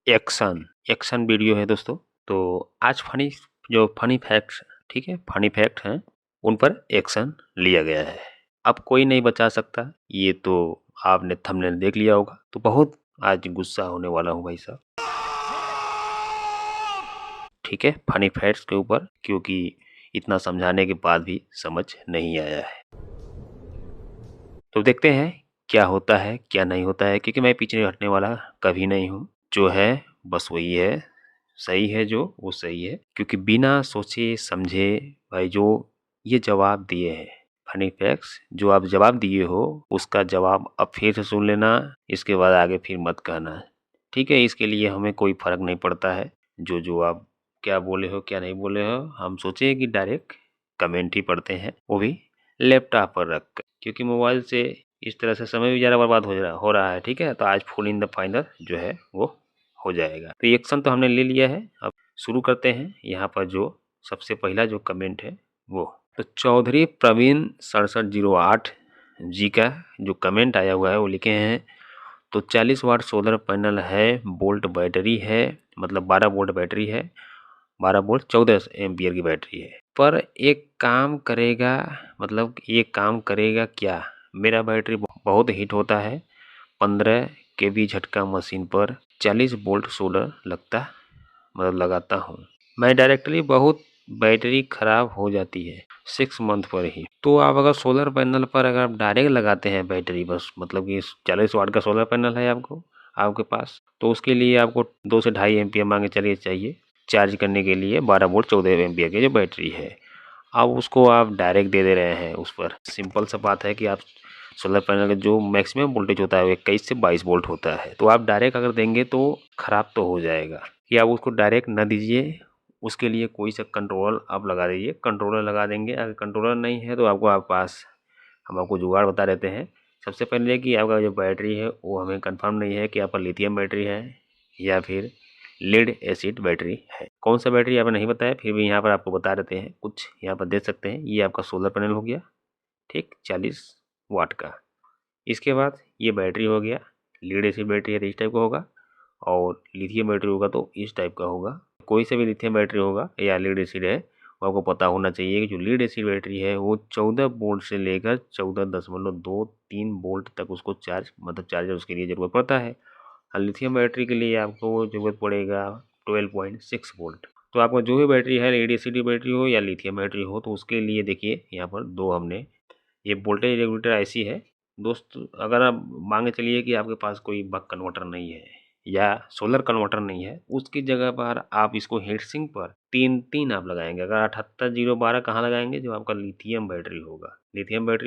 Action action video है दोस्तों। तो आज फनी फैक्ट्स, ठीक है, फनी फैक्ट हैं, उन पर एक्शन लिया गया है। अब कोई नहीं बचा सकता, ये तो आपने थंबनेल देख लिया होगा। तो बहुत आज गुस्सा होने वाला हूँ भाई साहब, ठीक है, फनी फैक्ट्स के ऊपर, क्योंकि इतना समझाने के बाद भी समझ नहीं आया है। तो देखते हैं क्या होता है क्या नहीं होता है, क्योंकि मैं पीछे हटने वाला कभी नहीं हूँ। जो है बस वही है, सही है जो वो सही है, क्योंकि बिना सोचे समझे भाई जो ये जवाब दिए हैं फनी फैक्ट्स, जो आप जवाब दिए हो उसका जवाब अब फिर से सुन लेना, इसके बाद आगे फिर मत कहना, ठीक है। इसके लिए हमें कोई फर्क नहीं पड़ता है जो जो आप क्या बोले हो क्या नहीं बोले हो। हम सोचे कि डायरेक्ट कमेंट ही पढ़ते हैं, वो भी लैपटॉप पर रख कर, क्योंकि मोबाइल से इस तरह से समय भी ज़्यादा बर्बाद हो रहा है, ठीक है। तो आज फुल इन द फाइनल जो है वो हो जाएगा। तो एक्शन तो हमने ले लिया है, अब शुरू करते हैं। यहाँ पर जो सबसे पहला जो कमेंट है वो तो चौधरी प्रवीण 6708 जी का जो कमेंट आया हुआ है वो लिखे हैं, तो 40 वाट सोलर पैनल है, बोल्ट बैटरी है, मतलब 12 वोल्ट बैटरी है, 12 वोल्ट 14 एम्पियर की बैटरी है, पर एक काम करेगा, मतलब ये काम करेगा क्या? मेरा बैटरी बहुत हीट होता है, 15 केवी झटका मशीन पर 40 वोल्ट सोलर लगाता हूँ मैं डायरेक्टली, बहुत बैटरी खराब हो जाती है 6 मंथ पर ही। तो आप अगर सोलर पैनल पर अगर आप डायरेक्ट लगाते हैं बैटरी, बस मतलब कि 40 वाट का सोलर पैनल है आपके पास, तो उसके लिए आपको 2 से 2.5 एम्पियर मांगे चलिए चाहिए चार्ज करने के लिए 12 वोल्ट 14 एम्पियर की जो बैटरी है। अब उसको आप डायरेक्ट दे दे रहे हैं उस पर। सिंपल सा बात है कि आप सोलर पैनल का जो मैक्सिमम वोल्टेज होता है वो 21 से 22 वोल्ट होता है, तो आप डायरेक्ट अगर देंगे तो ख़राब तो हो जाएगा। कि आप उसको डायरेक्ट न दीजिए, उसके लिए कोई सा कंट्रोलर आप लगा दीजिए, कंट्रोलर लगा देंगे। अगर कंट्रोलर नहीं है तो हम आपको जुगाड़ बता देते हैं। सबसे पहले कि आपका जो बैटरी है वो हमें कंफर्म नहीं है कि आपका लिथियम बैटरी है या फिर लेड एसिड बैटरी है। कौन सा बैटरी आपने नहीं बताया, फिर भी यहाँ पर आपको बता देते हैं। कुछ यहाँ पर देख सकते हैं, ये आपका सोलर पैनल हो गया, ठीक, 40 वाट का। इसके बाद ये बैटरी हो गया, लीड एसिड बैटरी है तो इस टाइप का होगा, और लिथियम बैटरी होगा तो इस टाइप का होगा। कोई सा भी लिथियम बैटरी होगा या लीड एसिड है, वो आपको पता होना चाहिए कि जो लीड एसिड बैटरी है वो 14 वोल्ट से लेकर 14.23 वोल्ट तक उसको चार्जर उसके लिए ज़रूरत पड़ता है। और लिथियम बैटरी के लिए आपको ज़रूरत पड़ेगा 12.6 वोल्ट। तो आपका जो भी बैटरी है, लीड एसिड बैटरी हो या लिथियम बैटरी हो, तो उसके लिए देखिए यहाँ पर दो हमने ये वोल्टेज रेगुलेटर ऐसी है दोस्त। अगर आप मांगे चलिए कि आपके पास कोई बक कन्वर्टर नहीं है या सोलर कन्वर्टर नहीं है, उसकी जगह पर आप इसको हीट सिंक पर 3 आप लगाएंगे। अगर 78 0 12 कहाँ लगाएंगे, जो आपका लिथियम बैटरी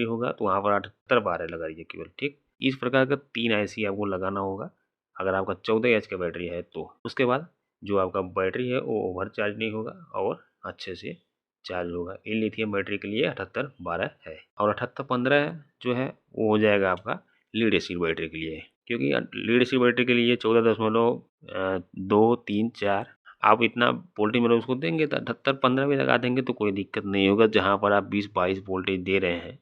होगा तो वहाँ पर 78 12 लगा दीजिए केवल, ठीक। इस प्रकार का 3 ऐसी आपको लगाना होगा अगर आपका 14 एच का बैटरी है तो। उसके बाद जो आपका बैटरी है वो ओवर चार्ज नहीं होगा और अच्छे से चार्ज होगा। इन लिथियम बैटरी के लिए 78 12 है, और 78 15 जो है वो हो जाएगा आपका लीड एसिड बैटरी के लिए, क्योंकि लीड एसिड बैटरी के लिए 14.234 आप इतना वोल्टेज मतलब उसको देंगे तो 78 15 भी लगा देंगे तो कोई दिक्कत नहीं होगा। जहाँ पर आप 20 22 वोल्टेज दे रहे हैं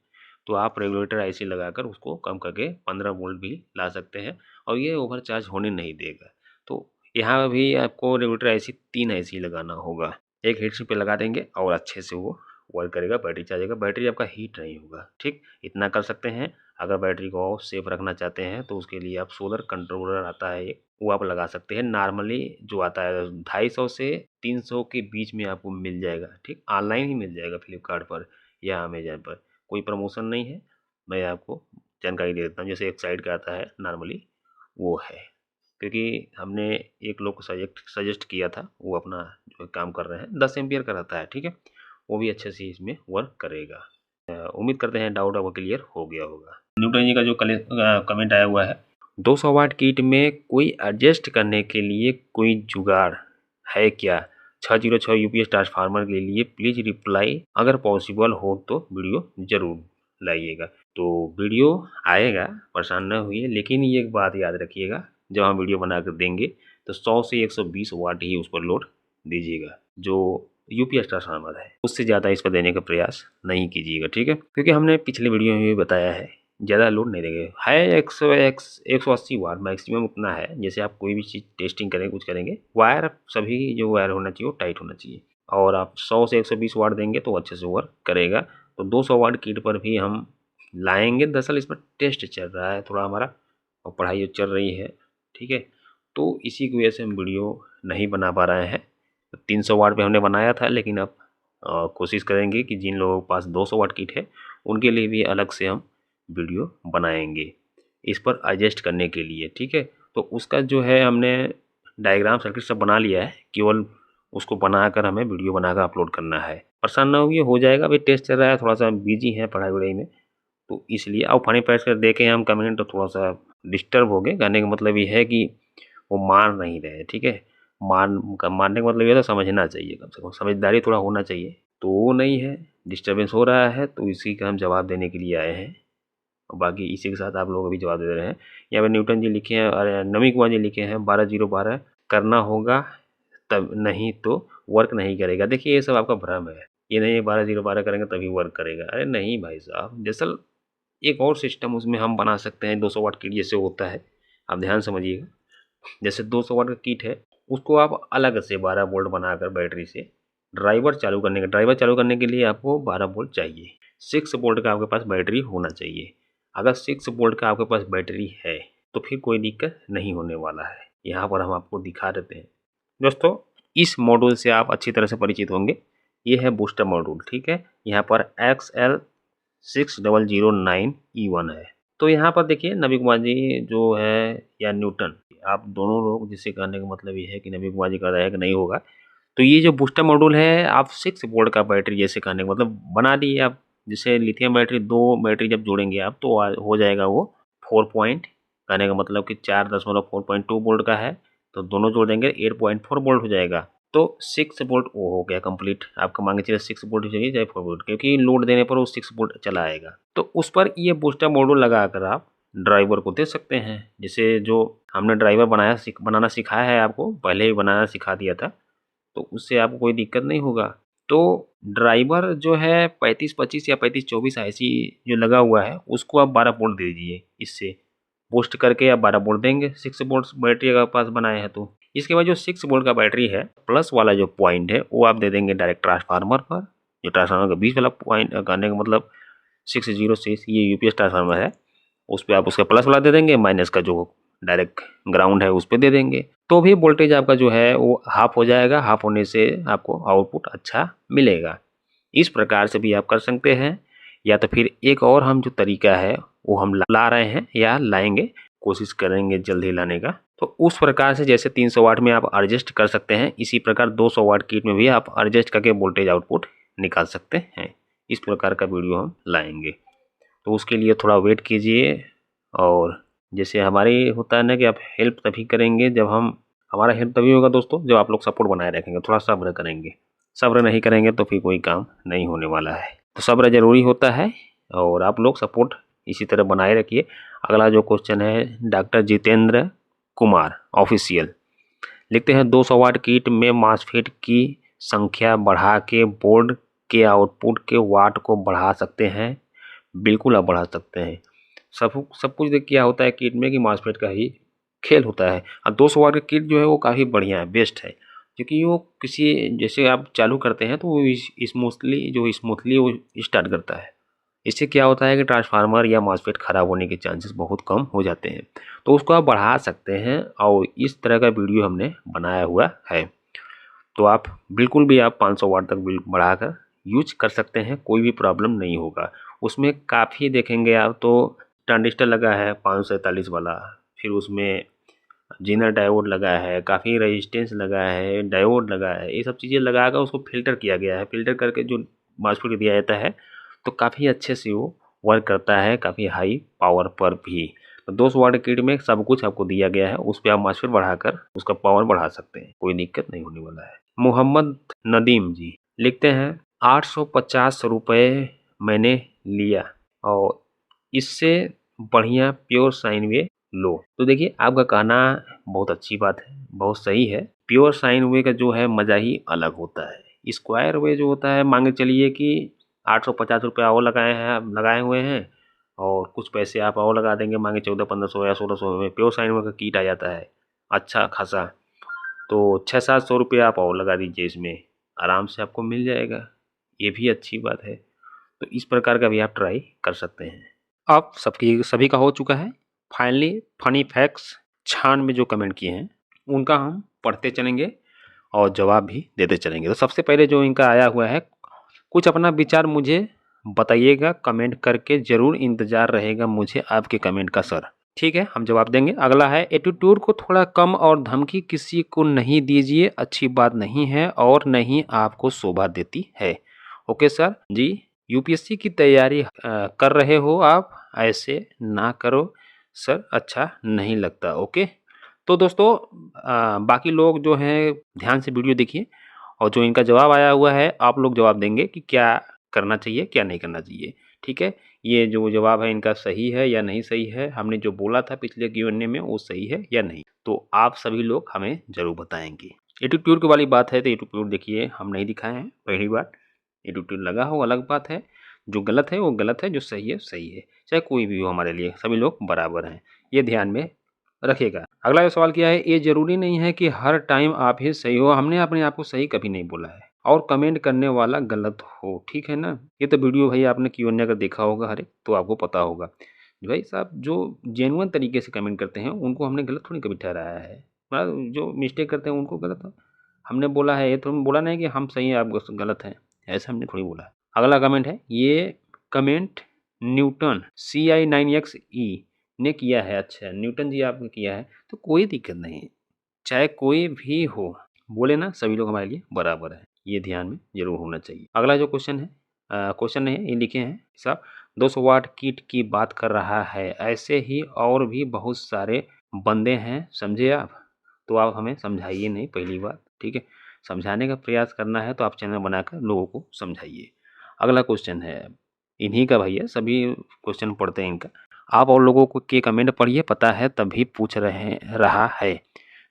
तो आप रेगुलेटर ऐसे लगाकर उसको कम करके 15 वोल्ट भी ला सकते हैं, और ये ओवर चार्ज होने नहीं देगा। तो यहाँ भी आपको रेगुलेटर ऐसी 3 ऐसी लगाना होगा। एक हीट सिंक पे लगा देंगे और अच्छे से वो वर्क करेगा, बैटरी चार्ज बैटरी आपका हीट नहीं होगा, ठीक। इतना कर सकते हैं। अगर बैटरी को सेफ रखना चाहते हैं तो उसके लिए आप सोलर कंट्रोलर आता है एक, वो आप लगा सकते हैं। नॉर्मली जो आता है 250 से 300 के बीच में आपको मिल जाएगा, ठीक। ऑनलाइन ही मिल जाएगा फ्लिपकार्ट पर या अमेजन पर, कोई प्रमोशन नहीं है, मैं आपको जानकारी दे देता हूँ। जैसे एक साइड का आता है नॉर्मली वो है, क्योंकि हमने एक लोग को सजेस्ट किया था, वो अपना जो काम कर रहे हैं 10 एम्पियर का रहता है, ठीक है। वो भी अच्छे से इसमें वर्क करेगा। उम्मीद करते हैं डाउट आपको क्लियर हो गया होगा। न्यूटन जी का जो कमेंट आया हुआ है, 200 वाट किट में कोई एडजस्ट करने के लिए कोई जुगाड़ है क्या? 606 यूपीएस ट्रांसफार्मर के लिए प्लीज रिप्लाई, अगर पॉसिबल हो तो वीडियो जरूर लाइएगा। तो वीडियो आएगा, परेशान न होइए, लेकिन ये एक बात याद रखिएगा, जब हम वीडियो बना कर देंगे तो 100 से 120 वाट ही उस पर लोड दीजिएगा, जो यूपीएस ट्रांसफार्मर है। उससे ज़्यादा इस पर देने का प्रयास नहीं कीजिएगा, ठीक है। क्योंकि हमने पिछले वीडियो में भी बताया है ज़्यादा लोड नहीं देंगे। है 180 वाट मैक्सिमम उतना है। जैसे आप कोई भी चीज़ टेस्टिंग करेंगे, कुछ करेंगे, वायर सभी जो वायर होना चाहिए वो टाइट होना चाहिए, और आप 100 से 120 वाट देंगे तो अच्छे से वर्क करेगा। तो 200 वाट किट पर भी हम लाएंगे। दरअसल इसमें टेस्ट चल रहा है थोड़ा हमारा, और पढ़ाई चल रही है, ठीक है। तो इसी की वजह से हम वीडियो नहीं बना पा रहे हैं। 300 वाट पे हमने बनाया था, लेकिन अब कोशिश करेंगे कि जिन लोगों के पास 200 वाट किट है उनके लिए भी अलग से हम वीडियो बनाएंगे इस पर एडजस्ट करने के लिए, ठीक है। तो उसका जो है हमने डायग्राम सर्किट सब बना लिया है, केवल उसको बनाकर हमें वीडियो बनाकर अपलोड करना है। परेशान ना होइए, हो जाएगा। अभी टेस्ट चल रहा है, थोड़ा सा बिजी है पढ़ाई वढ़ाई में, तो इसलिए। और फनी पैच कर देखें हम कमेंट तो थोड़ा सा डिस्टर्ब हो गए। कहने का मतलब ये है कि वो मार नहीं रहे, ठीक है। मारने का मतलब ये तो समझना चाहिए, कम से कम समझदारी थोड़ा होना चाहिए। तो वो नहीं है, डिस्टर्बेंस हो रहा है, तो इसी का हम जवाब देने के लिए आए हैं। और बाकी इसी के साथ आप लोग अभी जवाब दे रहे हैं। यहाँ पे न्यूटन जी लिखे हैं और नवी कुमार जी लिखे हैं 12-0-12 करना होगा, तब नहीं तो वर्क नहीं करेगा। देखिए ये सब आपका भ्रम है। ये नहीं है 12-0-12 करेंगे तभी वर्क करेगा, अरे नहीं भाई साहब। दरअसल एक और सिस्टम उसमें हम बना सकते हैं 200 वाट किट जैसे होता है, आप ध्यान समझिएगा। जैसे 200 वाट का किट है, उसको आप अलग से 12 वोल्ट बनाकर बैटरी से ड्राइवर चालू करने के लिए आपको 12 वोल्ट चाहिए। 6 वोल्ट का आपके पास बैटरी होना चाहिए। अगर 6 वोल्ट का आपके पास बैटरी है तो फिर कोई दिक्कत नहीं होने वाला है। यहाँ पर हम आपको दिखा देते हैं दोस्तों। इस मॉड्यूल से आप अच्छी तरह से परिचित होंगे। ये है बूस्टर मॉड्यूल, ठीक है। यहाँ पर XL6009E1 है। तो यहाँ पर देखिए नवी कुमार जी जो है या न्यूटन, आप दोनों लोग, जिससे कहने का मतलब ये है कि नवी कुमार जी कह रहे हैं कि नहीं होगा। तो ये जो बूस्टर मॉड्यूल है, आप 6 वोल्ट का बैटरी, जैसे कहने का मतलब बना दिए आप। जैसे लिथियम बैटरी, 2 बैटरी जब जोड़ेंगे आप तो हो जाएगा वो 4 पॉइंट, कहने का मतलब कि 4.4.2 वोल्ट का है, तो दोनों जोड़ देंगे 8.4 वोल्ट हो जाएगा। तो 6 वोल्ट वो हो गया कंप्लीट। आपका मांगे चलिए 6 वोल्ट चाहिए चाहे 4 वोल्ट, क्योंकि लोड देने पर वो 6 वोल्ट चला आएगा। तो उस पर ये बूस्टर मॉड्यूल लगाकर आप ड्राइवर को दे सकते हैं। जैसे जो हमने ड्राइवर बनाना सिखाया है आपको, पहले ही बनाना सिखा दिया था, तो उससे आपको कोई दिक्कत नहीं होगा। तो ड्राइवर जो है 35-25 या 35-24 ऐसी जो लगा हुआ है, उसको आप 12 वोल्ट दे दीजिए। इससे बूस्ट करके आप 12 वोल्ट देंगे, 6 वोल्ट बैटरी अगर पास बनाए हैं तो। इसके बाद जो 6 वोल्ट का बैटरी है, प्लस वाला जो पॉइंट है वो आप दे देंगे डायरेक्ट ट्रांसफार्मर पर। जो ट्रांसफार्मर का बीच वाला पॉइंट कहने का मतलब 606, ये यूपीएस ट्रांसफार्मर है, उस पर आप उसका प्लस वाला दे देंगे, माइनस का जो डायरेक्ट ग्राउंड है उस पर दे देंगे। तो भी वोल्टेज आपका जो है वो हाफ हो जाएगा। हाफ होने से आपको आउटपुट अच्छा मिलेगा। इस प्रकार से भी आप कर सकते हैं, या तो फिर एक और हम जो तरीका है वो हम ला रहे हैं या लाएंगे, कोशिश करेंगे जल्दी लाने का। तो उस प्रकार से जैसे 300 वाट में आप एडजस्ट कर सकते हैं, इसी प्रकार 200 वाट किट में भी आप एडजस्ट करके वोल्टेज आउटपुट निकाल सकते हैं। इस प्रकार का वीडियो हम लाएंगे, तो उसके लिए थोड़ा वेट कीजिए। और जैसे हमारी होता है ना कि आप हेल्प तभी करेंगे जब हमारा हेल्प तभी होगा दोस्तों जब आप लोग सपोर्ट बनाए रखेंगे, थोड़ा सब्र करेंगे। सब्र नहीं करेंगे तो फिर कोई काम नहीं होने वाला है। तो सब्र ज़रूरी होता है, और आप लोग सपोर्ट इसी तरह बनाए रखिए। अगला जो क्वेश्चन है, डॉक्टर जितेंद्र कुमार ऑफिशियल लिखते हैं 200 वाट किट में मॉसफेट की संख्या बढ़ा के बोर्ड के आउटपुट के वाट को बढ़ा सकते हैं। बिल्कुल आप बढ़ा सकते हैं। सब कुछ देख क्या होता है किट में कि मॉसफेट का ही खेल होता है। और 200 वाट का किट जो है वो काफ़ी बढ़िया है, बेस्ट है, क्योंकि वो किसी जैसे आप चालू करते हैं तो वो स्मूथली वो स्टार्ट करता है। इससे क्या होता है कि ट्रांसफार्मर या मॉसफेट ख़राब होने के चांसेस बहुत कम हो जाते हैं। तो उसको आप बढ़ा सकते हैं, और इस तरह का वीडियो हमने बनाया हुआ है। तो आप बिल्कुल भी आप 500 वाट तक बढ़ाकर यूज कर सकते हैं, कोई भी प्रॉब्लम नहीं होगा। उसमें काफ़ी देखेंगे आप तो ट्रांजिस्टर लगा है 547 वाला, फिर उसमें जीनर डायोड लगा है, काफ़ी रेजिस्टेंस लगा है, डायोड लगा है, ये सब चीज़ें लगाकर उसको फ़िल्टर किया गया है। फ़िल्टर करके जो मॉसफेट दिया जाता है तो काफ़ी अच्छे से वो वर्क करता है, काफ़ी हाई पावर पर भी। तो 200 वाट किट में सब कुछ आपको दिया गया है, उस पर आप मॉसफेट बढ़ाकर उसका पावर बढ़ा सकते हैं, कोई दिक्कत नहीं होने वाला है। मोहम्मद नदीम जी लिखते हैं 850 रुपये मैंने लिया और इससे बढ़िया प्योर साइन वे लो। तो देखिए आपका कहना बहुत अच्छी बात है, बहुत सही है। प्योर साइन वे का जो है मज़ा ही अलग होता है। स्क्वायर वे जो होता है, मांगे चलिए कि 850 रुपया और लगाए हुए हैं, और कुछ पैसे आप और लगा देंगे, मांगे 1400-1500 या 1600 में प्योर साइन का किट आ जाता है अच्छा खासा, तो 600-700 रुपये आप और लगा दीजिए, इसमें आराम से आपको मिल जाएगा। ये भी अच्छी बात है। तो इस प्रकार का भी आप ट्राई कर सकते हैं। अब सभी का हो चुका है। फाइनली फनी फैक्ट्स छान में जो कमेंट किए हैं उनका हम पढ़ते चलेंगे और जवाब भी देते चलेंगे। तो सबसे पहले जो इनका आया हुआ है, कुछ अपना विचार मुझे बताइएगा कमेंट करके, ज़रूर इंतज़ार रहेगा मुझे आपके कमेंट का सर। ठीक है, हम जवाब देंगे। अगला है, एटीट्यूड को थोड़ा कम और धमकी किसी को नहीं दीजिए, अच्छी बात नहीं है और नहीं आपको शोभा देती है। ओके सर जी। यूपीएससी की तैयारी कर रहे हो आप, ऐसे ना करो सर, अच्छा नहीं लगता। ओके, तो दोस्तों बाकी लोग जो हैं ध्यान से वीडियो देखिए और जो इनका जवाब आया हुआ है आप लोग जवाब देंगे कि क्या करना चाहिए क्या नहीं करना चाहिए। ठीक है, ये जो जवाब है इनका सही है या नहीं सही है, हमने जो बोला था पिछले Q&A में वो सही है या नहीं, तो आप सभी लोग हमें ज़रूर बताएंगे। एटीट्यूड वाली बात है तो एटीट्यूड देखिए हम नहीं दिखाए हैं, पहली बात। एटीट्यूड लगा हो अलग बात है, जो गलत है वो गलत है, जो सही है सही है, चाहे कोई भी हो, हमारे लिए सभी लोग बराबर हैं, ये ध्यान में रखिएगा। अगला जो सवाल किया है, ये ज़रूरी नहीं है कि हर टाइम आप ही सही हो, हमने अपने आप को सही कभी नहीं बोला है और कमेंट करने वाला गलत हो, ठीक है ना। ये तो वीडियो भाई आपने Q&A का देखा होगा हर एक, तो आपको पता होगा भाई साहब, जो जेन्युइन तरीके से कमेंट करते हैं उनको हमने गलत थोड़ी कभी ठहराया है, मतलब जो मिस्टेक करते हैं उनको गलत हमने बोला है, ये तो हम बोला नहीं कि हम सही हैं आप गलत हैं, ऐसा हमने थोड़ी बोला। अगला कमेंट है, ये कमेंट न्यूटन CI9XE ने किया है। अच्छा, न्यूटन जी आपने किया है तो कोई दिक्कत नहीं, चाहे कोई भी हो, बोले ना सभी लोग हमारे लिए बराबर है, ये ध्यान में जरूर होना चाहिए। अगला जो क्वेश्चन है, क्वेश्चन नहीं है, ये लिखे हैं साहब, 200 वाट किट की बात कर रहा है, ऐसे ही और भी बहुत सारे बंदे हैं, समझे आप, तो आप हमें समझाइए नहीं, पहली बात। ठीक है, समझाने का प्रयास करना है तो आप चैनल बनाकर लोगों को समझाइए। अगला क्वेश्चन है इन्हीं का, भैया सभी क्वेश्चन पढ़ते हैं इनका, आप और लोगों को के कमेंट पढ़िए, पता है तभी पूछ रहा है,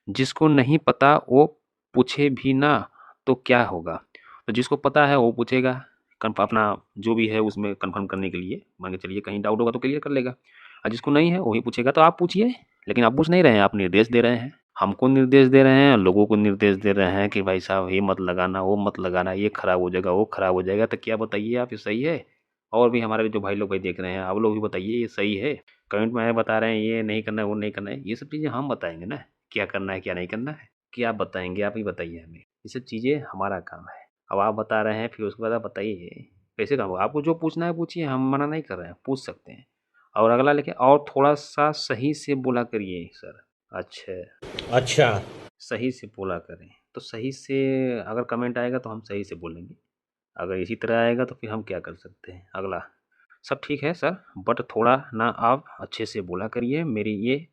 जिसको नहीं पता वो पूछे भी ना तो क्या होगा। तो जिसको पता है वो पूछेगा, अपना जो भी है उसमें कंफर्म करने के लिए, मान के चलिए कहीं डाउट होगा तो क्लियर कर लेगा, और जिसको नहीं है वही पूछेगा। तो आप पूछिए, लेकिन आप पूछ नहीं रहे हैं, आप निर्देश दे रहे हैं, हमको निर्देश दे रहे हैं, लोगों को निर्देश दे रहे हैं कि भाई साहब ये मत लगाना, वो मत लगाना, ये खराब हो जाएगा, वो खराब हो जाएगा। तो क्या बताइए आप, ये सही है? और भी हमारे जो भाई लोग भाई देख रहे हैं, आप लोग भी बताइए ये सही है? कमेंट में बता रहे हैं ये नहीं करना है वो नहीं करना है, ये सब चीज़ें हम बताएंगे ना, क्या करना है क्या नहीं करना है, क्या आप बताएंगे? आप ही बताइए हमें, ये सब चीज़ें हमारा काम है। अब आप बता रहे हैं फिर उसके बाद आप बताइए, कैसे काम होगा? आपको जो पूछना है पूछिए, हम मना नहीं कर रहे हैं, पूछ सकते हैं। और अगला लिखे, और थोड़ा सा सही से बोला करिए सर। अच्छा, सही से बोला करें, तो सही से अगर कमेंट आएगा तो हम सही से बोलेंगे, अगर इसी तरह आएगा तो फिर हम क्या कर सकते हैं। अगला, सब ठीक है सर, बट थोड़ा ना आप अच्छे से बोला करिए, मेरी ये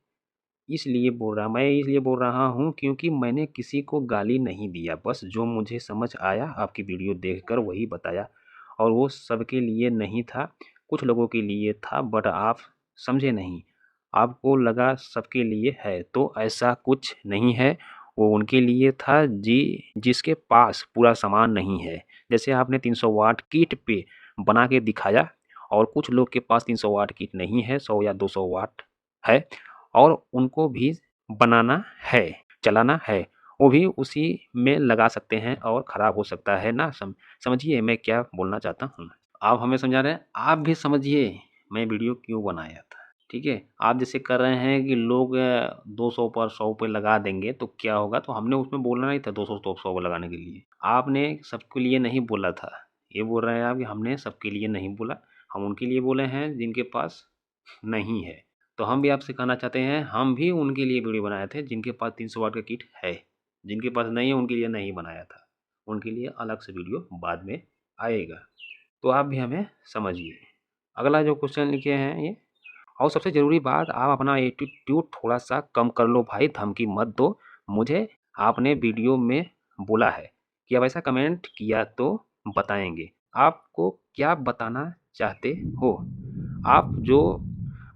मैं इसलिए बोल रहा हूँ क्योंकि मैंने किसी को गाली नहीं दिया, बस जो मुझे समझ आया आपकी वीडियो देखकर वही बताया, और वो सबके लिए नहीं था, कुछ लोगों के लिए था, बट आप समझे नहीं, आपको लगा सबके लिए है, तो ऐसा कुछ नहीं है, वो उनके लिए था जिसके पास पूरा सामान नहीं है। जैसे आपने 300 वाट किट पे बना के दिखाया, और कुछ लोग के पास 300 वाट किट नहीं है, 100 या 200 वाट है, और उनको भी बनाना है, चलाना है, वो भी उसी में लगा सकते हैं और ख़राब हो सकता है ना। समझिए मैं क्या बोलना चाहता हूँ। आप हमें समझा रहे हैं, आप भी समझिए मैं वीडियो क्यों बनाया था। ठीक है, आप जैसे कर रहे हैं कि लोग 200 पर 100 पे लगा देंगे तो क्या होगा, तो हमने उसमें बोलना नहीं था 200 तो 100 पे लगाने के लिए, आपने सबके लिए नहीं बोला था। ये बोल रहे हैं आप कि हमने सबके लिए नहीं बोला, हम उनके लिए बोले हैं जिनके पास नहीं है। तो हम भी आपसे कहना चाहते हैं, हम भी उनके लिए वीडियो बनाए थे जिनके पास 300 वाट का किट है, जिनके पास नहीं है उनके लिए नहीं बनाया था, उनके लिए अलग से वीडियो बाद में आएगा, तो आप भी हमें समझिए। अगला जो क्वेश्चन लिखे हैं ये, और सबसे ज़रूरी बात, आप अपना एटीट्यूड थोड़ा सा कम कर लो भाई, धमकी मत दो मुझे, आपने वीडियो में बोला है कि आप ऐसा कमेंट किया तो बताएंगे, आपको क्या बताना चाहते हो। आप जो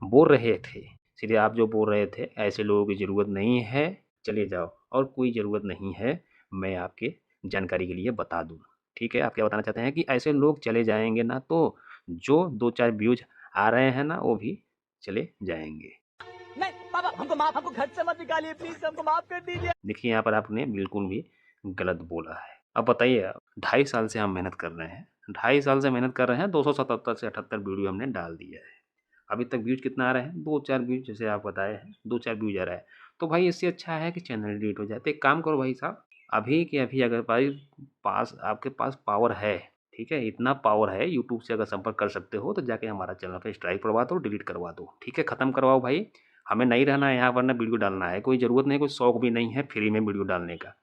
बोल रहे थे, सीधे आप जो बोल रहे थे, ऐसे लोगों की ज़रूरत नहीं है, चले जाओ, और कोई ज़रूरत नहीं है, मैं आपके जानकारी के लिए बता दूँ। ठीक है, आप क्या बताना चाहते हैं कि ऐसे लोग चले जाएंगे ना, तो जो 2-4 व्यूज़ आ रहे हैं ना वो भी चले जाएँगे। नहीं पापा हमको घर से मत निकालिए प्लीज, हमको माफ कर दीजिए। देखिए यहाँ पर आपने बिल्कुल भी गलत बोला है। अब बताइए आप 2.5 साल से हम मेहनत कर रहे हैं। 2.5 साल से मेहनत कर रहे हैं, 277 से 78 वीडियो हमने डाल दिया है। अभी तक व्यूज़ कितना आ रहा है? 2-4 व्यूज़ जैसे आप बताए हैं, 2-4 व्यूज़ आ रहा है। तो भाई इससे अच्छा है कि चैनल डिलीट हो जाए। तो एक काम करो भाई साहब, अभी के अभी अगर भाई आपके पास पावर है, ठीक है? इतना पावर है, यूट्यूब से अगर संपर्क कर सकते हो तो जाके हमारा चैनल पे स्ट्राइक पड़वा दो, डिलीट करवा दो। ठीक है? खत्म करवाओ भाई। हमें नहीं रहना है यहाँ पर, ना वीडियो डालना है। कोई ज़रूरत नहीं, कोई शौक भी नहीं है फ्री में वीडियो डालने का।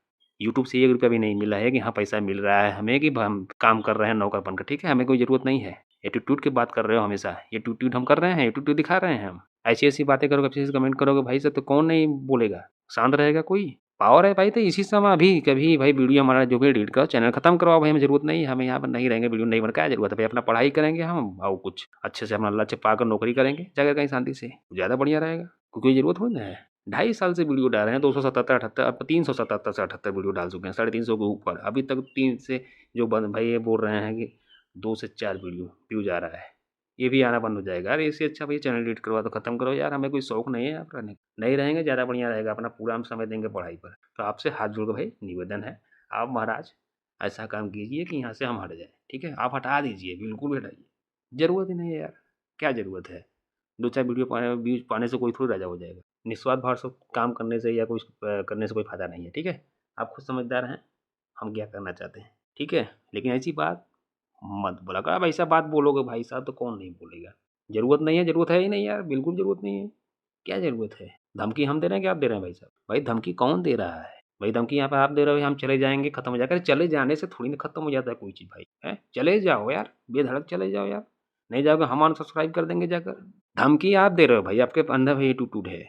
यूट्यूब से 1 रुपया भी नहीं मिला है कि हाँ, पैसा मिल रहा है हमें कि हम काम कर रहे हैं नौकर बनकर, ठीक है? हमें कोई ज़रूरत नहीं है। एटीट्यूड की बात कर रहे हो हमेशा, एटीट्यूड हम कर रहे हैं, एटीट्यूड दिखा रहे हैं हम। ऐसी-ऐसी बातें करोगे, ऐसे-ऐसे कमेंट करोगे भाई साहब तो कौन नहीं बोलेगा? शांत रहेगा कोई? पावर है भाई तो इसी समय अभी कभी भाई वीडियो हमारा जो भी डिलीट करो, चैनल खत्म करवाओ भाई, हमें ज़रूरत नहीं है, हमें यहाँ पर नहीं रहेंगे, वीडियो नहीं बना क्या ज़रूरत है भाई? अपना पढ़ाई करेंगे हम और कुछ अच्छे से अपना लक्ष्य पाकर नौकरी करेंगे जाकर कहीं शांति से, ज़्यादा बढ़िया रहेगा। कोई ज़रूरत थोड़ी ना है। 2.5 साल से वीडियो डाल रहे हैं, 277, 78 अब 377 से 78 वीडियो डाल चुके हैं, 350 के ऊपर। अभी तक 3 से जो बन भाई ये बोल रहे हैं कि 2 से 4 वीडियो व्यूज़ आ रहा है। ये भी आना बंद हो जाएगा। अरे इससे अच्छा भैया चैनल डिलीट करवा दो, खत्म करो यार, हमें कोई शौक नहीं है यहाँ पर रहने का। नहीं रहेंगे ज़्यादा बढ़िया रहेगा, अपना पूरा हम समय देंगे पढ़ाई पर। तो आपसे हाथ जोड़ के भाई निवेदन है, आप महाराज ऐसा काम कीजिए कि यहाँ से हम हट जाएँ, ठीक है? आप हटा दीजिए, बिल्कुल भी हटाइए। ज़रूरत ही नहीं है यार, क्या ज़रूरत है? 2-4 वीडियो व्यूज़ पाने से कोई थोड़ी राजा हो जाएगा। निस्वार्थ भाव से काम करने से या कुछ करने से कोई फ़ायदा नहीं है, ठीक है? आप खुद समझदार हैं, हम क्या करना चाहते हैं, ठीक है? लेकिन ऐसी बात मत बोला करो। अब ऐसा बात बोलोगे भाई साहब तो कौन नहीं बोलेगा? ज़रूरत नहीं है, ज़रूरत है ही नहीं यार, बिल्कुल ज़रूरत नहीं है। क्या ज़रूरत है? धमकी हम दे रहे हैं कि आप दे रहे हैं भाई साहब? भाई धमकी कौन दे रहा है? भाई धमकी यहाँ पे आप दे रहे हो, हम चले जाएँगे, खत्म हो जाएगा। अरे चले जाने से थोड़ी ना खत्म हो जाता है कोई चीज़ भाई, हैं? चले जाओ यार, बेधड़क चले जाओ यार। नहीं जाओगे हम अनसब्सक्राइब कर देंगे जाकर। धमकी आप दे रहे हो भाई, आपके अंदर भी एटीट्यूड है।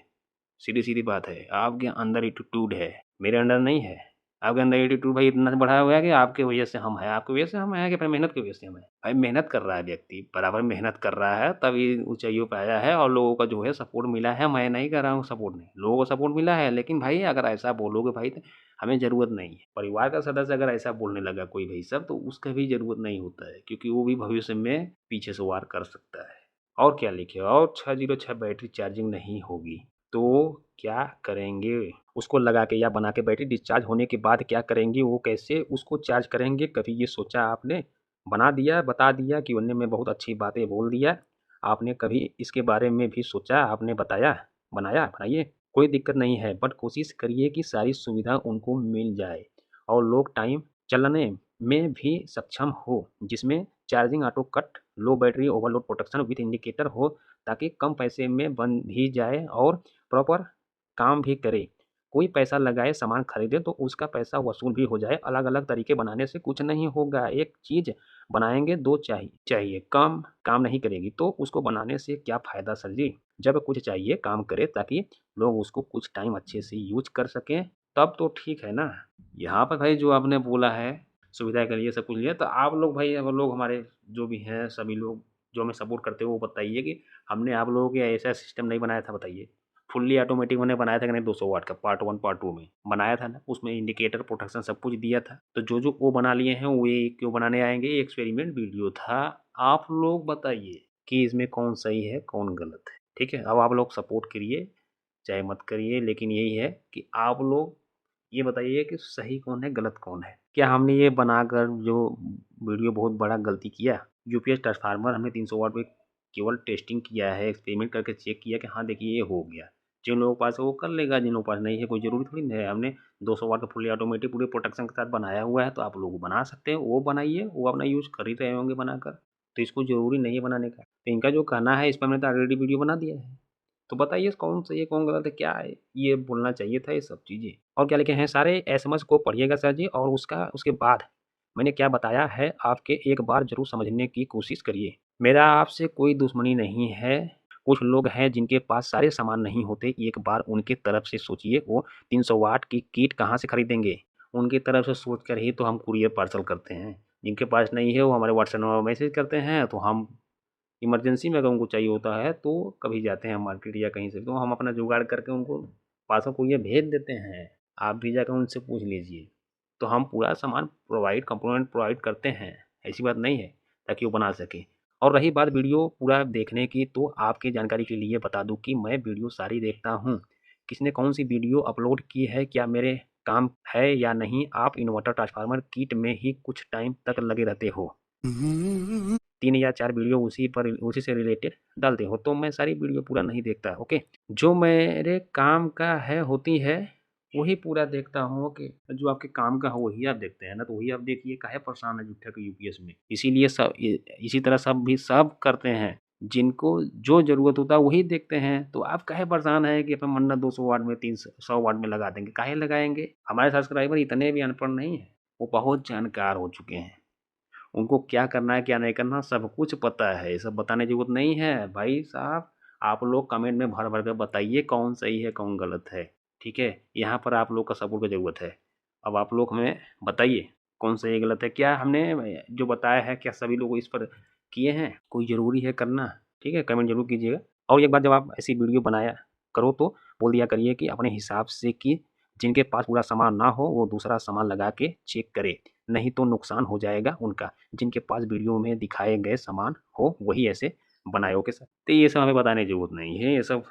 सीधी-सीधी बात है, आपके अंदर एटीट्यूड है, मेरे अंदर नहीं है। आपके अंदर एटीट्यूड भाई इतना बढ़ा हुआ है कि आपकी वजह से हम हैं, आपकी वजह से हम हैं कि अपनी मेहनत की वजह से हम हैं। भाई मेहनत कर रहा है व्यक्ति, बराबर मेहनत कर रहा है तभी ऊँचाइयों पे आया है और लोगों का जो है सपोर्ट मिला है, मैं नहीं कह रहा हूँ सपोर्ट नहीं, लोगों को सपोर्ट मिला है। लेकिन भाई अगर ऐसा बोलोगे भाई तो हमें ज़रूरत नहीं है। परिवार का सदस्य अगर ऐसा बोलने लगा कोई भाई साहब तो उसका भी ज़रूरत नहीं होता है क्योंकि वो भी भविष्य में पीछे से वार कर सकता है। और क्या लिखे और 606 बैटरी चार्जिंग नहीं होगी। तो क्या करेंगे? उसको लगा के या बना के बैटरी डिस्चार्ज होने के बाद क्या करेंगे? वो कैसे उसको चार्ज करेंगे? कभी ये सोचा आपने? बना दिया, बता दिया कि उन्होंने में बहुत अच्छी बातें बोल दिया। आपने कभी इसके बारे में भी सोचा? आपने बताया? बनाया? बनाइए, कोई दिक्कत नहीं है बट कोशिश करिए कि सारी सुविधा उनको मिल जाए और लोग टाइम चलाने में भी सक्षम हो, जिसमें charging auto cut, low battery overload protection with indicator हो ताकि कम पैसे में बन भी जाए और प्रॉपर काम भी करे। कोई पैसा लगाए सामान खरीदे तो उसका पैसा वसूल भी हो जाए। अलग-अलग तरीके बनाने से कुछ नहीं होगा। एक चीज़ बनाएँगे 2 चाहिए, कम काम नहीं करेगी तो उसको बनाने से क्या फ़ायदा सर जी? जब कुछ चाहिए काम करे ताकि लोग उसको कुछ टाइम अच्छे से यूज़ कर सकें, तब तो ठीक है ना? यहाँ पर भाई जो आपने बोला है, सुविधा के लिए सब कुछ लिए तो आप लोग भाई अब लोग हमारे जो भी हैं सभी लोग जो हमें सपोर्ट करते हो वो बताइए कि हमने आप लोगों के ऐसा सिस्टम नहीं बनाया था बताइए। फुल्ली ऑटोमेटिक मैंने बनाया था कि नहीं 200 वाट का पार्ट 1 पार्ट 2 में बनाया था ना, उसमें इंडिकेटर प्रोटेक्शन सब कुछ दिया था। तो जो वो बना लिए हैं वो ये क्यों बनाने आएँगे? ये एक्सपेरिमेंट वीडियो था। आप लोग बताइए कि इसमें कौन सही है, कौन गलत है, ठीक है? अब आप लोग सपोर्ट करिए, चाहे मत करिए लेकिन यही है कि आप लोग ये बताइए कि सही कौन है, गलत कौन है? क्या हमने ये बनाकर जो वीडियो बहुत बड़ा गलती किया? यूपीएस ट्रांसफार्मर हमने 300 वाट पे केवल टेस्टिंग किया है, एक्सपेरिमेंट करके चेक किया कि हाँ, देखिए ये हो गया। जिन लोगों के पास है वो कर लेगा, जिन लोगों के पास नहीं है कोई ज़रूरी थोड़ी ना है। हमने 200 वाट का फुल्ली ऑटोमेटिक पूरे प्रोटेक्शन के साथ बनाया हुआ है तो आप लोग बना सकते हैं, वो बनाइए, वो अपना यूज़ कर ही रहे होंगे बनाकर। तो इसको ज़रूरी नहीं है बनाने का। तो इनका जो कहना है इस पे हमने तो ऑलरेडी वीडियो बना दिया है। तो बताइए कौन सही है, कौन गलत है, क्या है? ये बोलना चाहिए था ये सब चीज़ें। और क्या लिखे हैं सारे एसएमएस को पढ़िएगा सर जी और उसके बाद मैंने क्या बताया है आपके एक बार ज़रूर समझने की कोशिश करिए। मेरा आपसे कोई दुश्मनी नहीं है। कुछ लोग हैं जिनके पास सारे सामान नहीं होते, एक बार उनके तरफ से सोचिए वो 300 वाट की किट कहाँ से खरीदेंगे? उनकी तरफ से सोच कर ही तो हम कूरियर पार्सल करते हैं। जिनके पास नहीं है वो हमारे व्हाट्सएप नंबर मैसेज करते हैं तो हम इमरजेंसी में अगर उनको चाहिए होता है तो कभी जाते हैं मार्केट या कहीं से तो हम अपना जुगाड़ करके उनको पार्सल कूरियर भेज देते हैं। आप भी जाकर उनसे पूछ लीजिए। तो हम पूरा सामान प्रोवाइड कंपोनेंट प्रोवाइड करते हैं, ऐसी बात नहीं है ताकि वो बना सकें। और रही बात वीडियो पूरा देखने की, तो आपकी जानकारी के लिए बता दूं कि मैं वीडियो सारी देखता हूं। किसने कौन सी वीडियो अपलोड की है, क्या मेरे काम है या नहीं। आप इन्वर्टर ट्रांसफार्मर किट में ही कुछ टाइम तक लगे रहते हो, 3 या 4 वीडियो उसी से रिलेटेड डालते हो, तो मैं सारी वीडियो पूरा नहीं देखता। ओके, जो मेरे काम का है होती है वही पूरा देखता हूँ। ओके, जो आपके काम का हो वही आप देखते हैं ना, तो वही आप देखिए, काहे परेशान है झूठे के यूपीएस में। इसीलिए सब इसी तरह सब करते हैं, जिनको जो जरूरत होता है वही देखते हैं। तो आप काहे परेशान है कि अपन मन्ना 200 वाट में 300 वाट में लगा देंगे, काहे लगाएंगे। हमारे सब्सक्राइबर इतने भी अनपढ़ नहीं है, वो बहुत जानकार हो चुके हैं। उनको क्या करना है क्या नहीं करना सब कुछ पता है, ये सब बताने की जरूरत नहीं है भाई साहब। आप लोग कमेंट में भर भर कर बताइए कौन सही है कौन गलत है, ठीक है। यहाँ पर आप लोग का सपोर्ट की ज़रूरत है। अब आप लोग हमें बताइए कौन सही गलत है, क्या हमने जो बताया है क्या सभी लोग इस पर किए हैं, कोई ज़रूरी है करना, ठीक है। कमेंट जरूर कीजिएगा। और एक बात, जब आप ऐसी वीडियो बनाया करो तो बोल दिया करिए कि अपने हिसाब से, कि जिनके पास पूरा सामान ना हो वो दूसरा सामान लगा के चेक करे, नहीं तो नुकसान हो जाएगा उनका। जिनके पास वीडियो में दिखाए गए सामान हो वही ऐसे बनाए। ओके सर, तो ये सब हमें बताने की जरूरत नहीं है, ये सब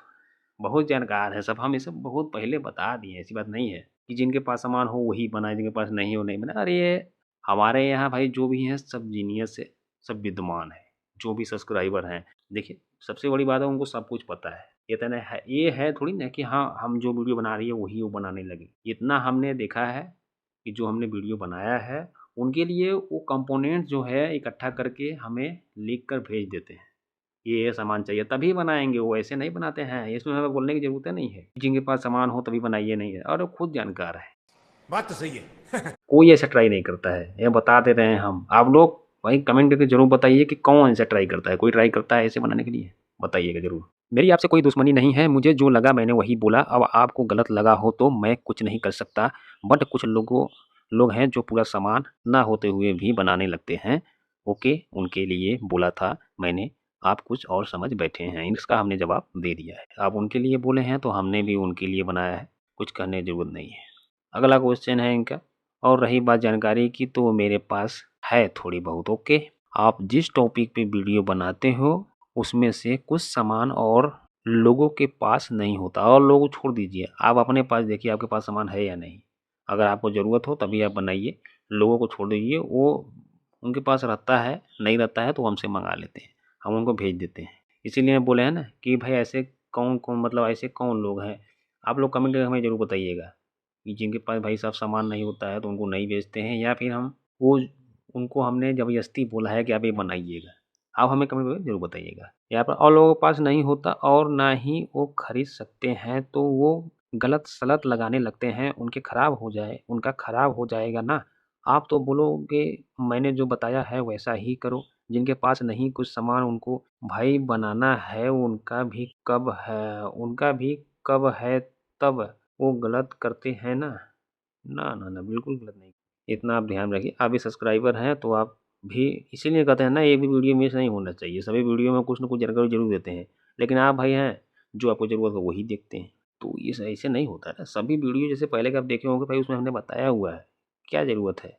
बहुत जानकार है सब, हम ये सब बहुत पहले बता दिए। ऐसी बात नहीं है कि जिनके पास सामान हो वही बनाए, जिनके पास नहीं हो नहीं बनाए। अरे ये हमारे यहाँ भाई जो भी हैं सब जीनियस है, सब विद्वान है, जो भी सब्सक्राइबर हैं। देखिए सबसे बड़ी बात है उनको सब कुछ पता है। इतना है, ये है थोड़ी ना कि हाँ हम जो वीडियो बना रही है वही वो बनाने लगे। इतना हमने देखा है कि जो हमने वीडियो बनाया है उनके लिए वो कंपोनेंट जो है इकट्ठा करके हमें लिख कर भेज देते हैं, ये सामान चाहिए तभी बनाएंगे, वो ऐसे नहीं बनाते हैं। इसमें हमें बोलने की जरूरत नहीं है जिनके पास सामान हो तभी बनाइए, नहीं है। और वो खुद जानकार है, बात तो सही है। कोई ऐसा ट्राई नहीं करता है, ये बता दे रहे हैं हम। आप लोग भाई कमेंट करके जरूर बताइए कि कौन ऐसा ट्राई करता है, कोई ट्राई करता है ऐसे बनाने के लिए, बताइएगा जरूर। मेरी आपसे कोई दुश्मनी नहीं है, मुझे जो लगा मैंने वही बोला। अब आपको गलत लगा हो तो मैं कुछ नहीं कर सकता। बट कुछ लोग हैं जो पूरा सामान ना होते हुए भी बनाने लगते हैं। ओके, उनके लिए बोला था मैंने, आप कुछ और समझ बैठे हैं, इसका हमने जवाब दे दिया है। आप उनके लिए बोले हैं तो हमने भी उनके लिए बनाया है, कुछ कहने की जरूरत नहीं है। अगला क्वेश्चन है इनका, और रही बात जानकारी की तो मेरे पास है थोड़ी बहुत। ओके, आप जिस टॉपिक पे वीडियो बनाते हो उसमें से कुछ सामान और लोगों के पास नहीं होता, और लोगों छोड़ दीजिए, आप अपने पास देखिए आपके पास सामान है या नहीं। अगर आपको ज़रूरत हो तभी आप बनाइए, लोगों को छोड़ दीजिए। वो उनके पास रहता है, नहीं रहता है तो हमसे मंगा लेते हैं, हम उनको भेज देते हैं। इसीलिए बोले हैं ना कि भाई ऐसे कौन कौन, मतलब ऐसे कौन लोग हैं। आप लोग कमेंट करके हमें ज़रूर बताइएगा कि जिनके पास भाई साहब सामान नहीं होता है तो उनको नहीं बेचते हैं, या फिर हम वो उनको हमने ज़बरदस्ती बोला है कि आप ये बनाइएगा। आप हमें कमेंट करके ज़रूर बताइएगा। यहाँ पर और लोगों के पास नहीं होता और ना ही वो खरीद सकते हैं तो वो गलत सलत लगाने लगते हैं, उनके खराब हो जाए, उनका खराब हो जाएगा ना। आप तो बोलोगे मैंने जो बताया है वैसा ही करो। जिनके पास नहीं कुछ सामान उनको भाई बनाना है, उनका भी कब है तब वो गलत करते हैं ना। ना, ना, ना, बिल्कुल गलत नहीं। इतना आप ध्यान रखिए, आप भी सब्सक्राइबर हैं तो आप भी, इसीलिए कहते हैं ना एक भी वीडियो मिस नहीं होना चाहिए। सभी वीडियो में कुछ न कुछ जानकारी ज़रूर देते हैं, लेकिन आप भाई हैं जो आपको ज़रूरत हो वही देखते हैं। तो ये ऐसे नहीं होता है ना, सभी वीडियो जैसे पहले के आप देखे होंगे भाई उसमें हमने बताया हुआ है, क्या ज़रूरत है।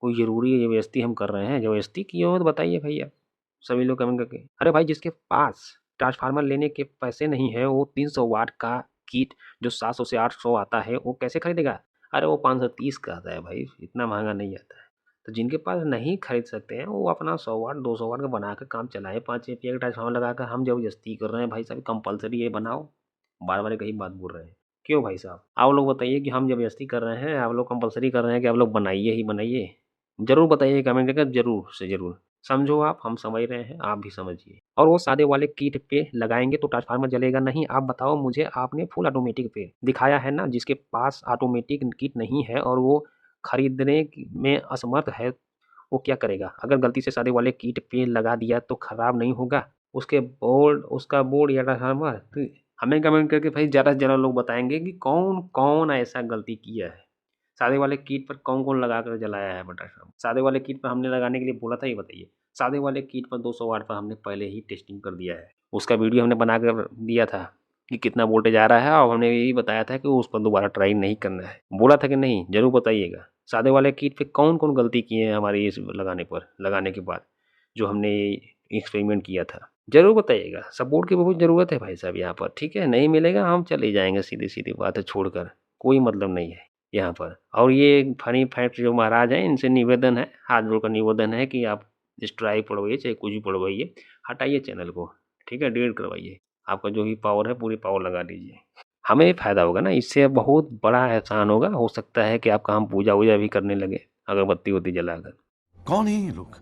कोई ज़रूरी है ज़बरदस्ती हम कर रहे हैं, ज़बरदस्ती किए हो तो बताइए भैया। सभी लोग कमेंट करके, अरे भाई जिसके पास ट्रांसफार्मर लेने के पैसे नहीं है वो 300 वाट का किट जो 700 से 800 आता है वो कैसे खरीदेगा। अरे वो 530 का आता है भाई, इतना महंगा नहीं आता है। तो जिनके पास नहीं खरीद सकते हैं वो अपना 100 वाट 200 वाट का बना कर काम चलाए, 5 एम्पियर का ट्रांसफार्मर लगा कर। हम ज़बरदस्ती कर रहे हैं भाई साहब, कंपलसरी ये बनाओ, बार बार एक ही बात बोल रहे हैं। क्यों भाई साहब, आप लोग बताइए कि हम ज़बरदस्ती कर रहे हैं, आप लोग कंपलसरी कर रहे हैं कि आप लोग बनाइए ही बनाइए। ज़रूर बताइए कमेंट करके, ज़रूर से ज़रूर। समझो आप, हम समझ रहे हैं, आप भी समझिए। और वो सादे वाले किट पे लगाएंगे तो ट्रांसफार्मर जलेगा नहीं। आप बताओ मुझे, आपने फुल ऑटोमेटिक पे दिखाया है ना। जिसके पास ऑटोमेटिक किट नहीं है और वो खरीदने में असमर्थ है वो क्या करेगा। अगर गलती से सादे वाले किट पे लगा दिया तो खराब नहीं होगा उसका बोर्ड या ट्रांसफार्मर। तो हमें कमेंट करके भाई ज़्यादा से ज़्यादा लोग बताएंगे कि कौन कौन ऐसा गलती किया है। सादे वाले किट पर कौन कौन लगा कर जलाया है ट्रांसफार्मर। सादे वाले किट पर हमने लगाने के लिए बोला था, ये बताइए। सादे वाले किट पर 200 वाट पर हमने पहले ही टेस्टिंग कर दिया है, उसका वीडियो हमने बना कर दिया था कि कितना वोल्टेज आ रहा है, और हमने यही बताया था कि उस पर दोबारा ट्राई नहीं करना है। बोला था कि नहीं, ज़रूर बताइएगा। सादे वाले किट पे कौन कौन गलती किए हैं हमारी इस लगाने के बाद, जो हमने एक्सपेरिमेंट किया था। ज़रूर बताइएगा, सपोर्ट की बहुत ज़रूरत है भाई साहब यहाँ पर, ठीक है? नहीं मिलेगा हम चले जाएँगे, सीधी-सीधी बात है छोड़कर, कोई मतलब नहीं है यहाँ पर। और ये फनी फैक्ट जो महाराज हैं इनसे निवेदन है, हाथ जोड़कर निवेदन है कि आप स्ट्राइक पड़वाइए चाहे कुछ भी पड़वाइए, हटाइए चैनल को, ठीक है? डिलीट करवाइए। आपका जो भी पावर है पूरी पावर लगा दीजिए। हमें फ़ायदा होगा ना, इससे बहुत बड़ा एहसान होगा, हो सकता है कि आपका हम पूजा-वूजा भी करने लगे, अगरबत्ती-वत्ती जलाकर। कौन है ये लोग?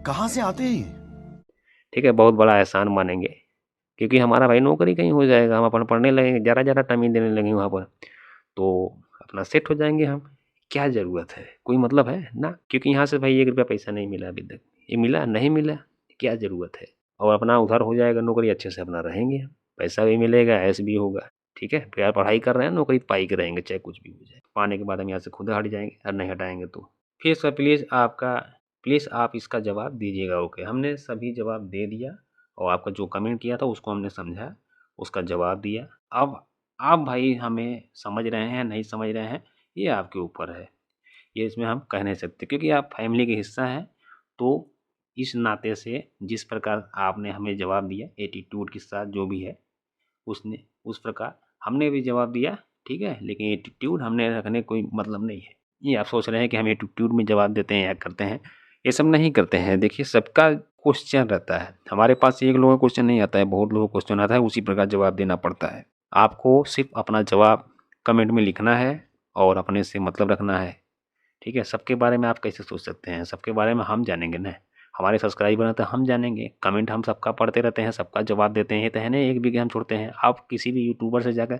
कहाँ से आते हैं ये? ठीक है, बहुत बड़ा एहसान मानेंगे, क्योंकि हमारा भाई नौकरी कहीं हो जाएगा, हम अपन पढ़ने लगेंगे, ज़रा-ज़रा टाइम ही देने लगेंगे वहाँ पर, तो अपना सेट हो जाएँगे हम। क्या ज़रूरत है? कोई मतलब है? ना, क्योंकि यहाँ से भाई ₹1 पैसा नहीं मिला अभी तक। ये मिला, नहीं मिला, क्या ज़रूरत है? और अपना उधर हो जाएगा नौकरी, अच्छे से अपना रहेंगे हम, पैसा भी मिलेगा, ऐश भी होगा, ठीक है? प्यार पढ़ाई कर रहे हैं, नौकरी पाई के रहेंगे, चाहे कुछ भी हो जाए। पाने के बाद हम यहाँ से खुद हट जाएँगे और नहीं हटाएँगे तो। फिर सर प्लीज़ आप इसका जवाब दीजिएगा, ओके। हमने सभी जवाब दे दिया और आपका जो कमेंट किया था उसको हमने समझा, उसका जवाब दिया। अब आप भाई हमें समझ रहे हैं, नहीं समझ रहे हैं, ये आपके ऊपर है। ये इसमें हम कह नहीं सकते क्योंकि आप फैमिली के हिस्सा हैं, तो इस नाते से जिस प्रकार आपने हमें जवाब दिया एटीट्यूड के साथ जो भी है, उसने उस प्रकार हमने भी जवाब दिया, ठीक है? लेकिन एटीट्यूड हमने रखने कोई मतलब नहीं है। ये आप सोच रहे हैं कि हम एटीट्यूड में जवाब देते हैं या करते हैं, ये सब नहीं करते हैं। देखिए सबका क्वेश्चन रहता है, हमारे पास एक लोगों का क्वेश्चन नहीं आता है, बहुत लोगों का क्वेश्चन आता है, उसी प्रकार जवाब देना पड़ता है। आपको सिर्फ अपना जवाब कमेंट में लिखना है और अपने से मतलब रखना है, ठीक है? सबके बारे में आप कैसे सोच सकते हैं? सबके बारे में हम जानेंगे ना, हमारे सब्सक्राइबर हैं तो हम जानेंगे। कमेंट हम सबका पढ़ते रहते हैं, सबका जवाब देते हैं, ये तो है नहीं एक भी हम छोड़ते हैं। आप किसी भी यूट्यूबर से जाकर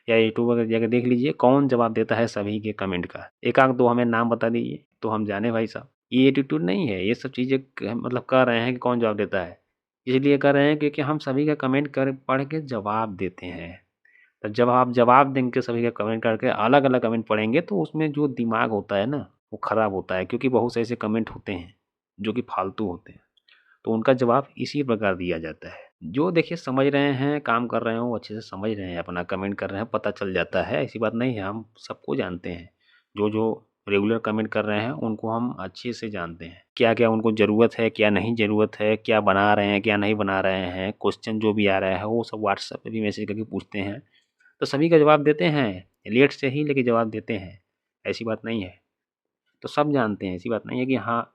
या यूट्यूबर जाकर देख लीजिए कौन जवाब देता है सभी के कमेंट का। एक आध दो हमें नाम बता दीजिए तो हम जाने भाई साहब। ये एटीट्यूड नहीं है, ये सब चीज़ें मतलब कह रहे हैं कि कौन जवाब देता है, इसलिए कह रहे हैं क्योंकि हम सभी का कमेंट कर पढ़ के जवाब देते हैं। तो जब आप जवाब देंगे सभी का कमेंट करके अलग-अलग कमेंट पढ़ेंगे तो उसमें जो दिमाग होता है ना, वो ख़राब होता है क्योंकि बहुत से ऐसे कमेंट होते हैं, जो कि फालतू होते हैं। तो उनका जवाब इसी प्रकार दिया जाता है। जो देखिए समझ रहे हैं, काम कर रहे हैं, वो अच्छे से समझ रहे हैं, अपना कमेंट कर रहे हैं, पता चल जाता है, ऐसी बात नहीं है, हम सबको जानते हैं। जो रेगुलर कमेंट कर रहे हैं, उनको हम अच्छे से जानते हैं। क्या-क्या उनको ज़रूरत है, क्या नहीं ज़रूरत है, क्या बना रहे हैं, क्या नहीं बना रहे हैं, क्वेश्चन जो भी आ रहा है, वो सब व्हाट्सएप पे भी मैसेज करके पूछते हैं। तो सभी का जवाब देते हैं, लेट से ही लेकिन जवाब देते हैं, ऐसी बात नहीं है। तो सब जानते हैं, ऐसी बात नहीं है कि हाँ,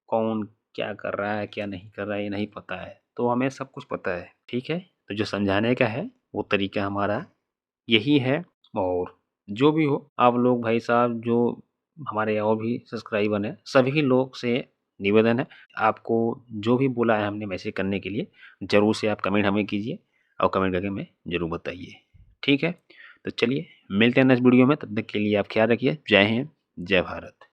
कौन क्या कर रहा है, क्या नहीं कर रहा है, ये नहीं पता है। तो हमें सब कुछ पता है, ठीक है? तो जो समझाने का है, वो तरीका हमारा यही है और जो भी हो, आप लोग भाई साहब जो हमारे और भी सब्सक्राइबर हैं, सभी लोग से निवेदन है, आपको जो भी बोला है हमने मैसेज करने के लिए, ज़रूर से आप कमेंट हमें कीजिए और कमेंट करके हमें ज़रूर बताइए, ठीक है? तो चलिए, मिलते हैं नेक्स्ट वीडियो में, तब तक के लिए आप ख्याल रखिए। जय हिंद, जय भारत।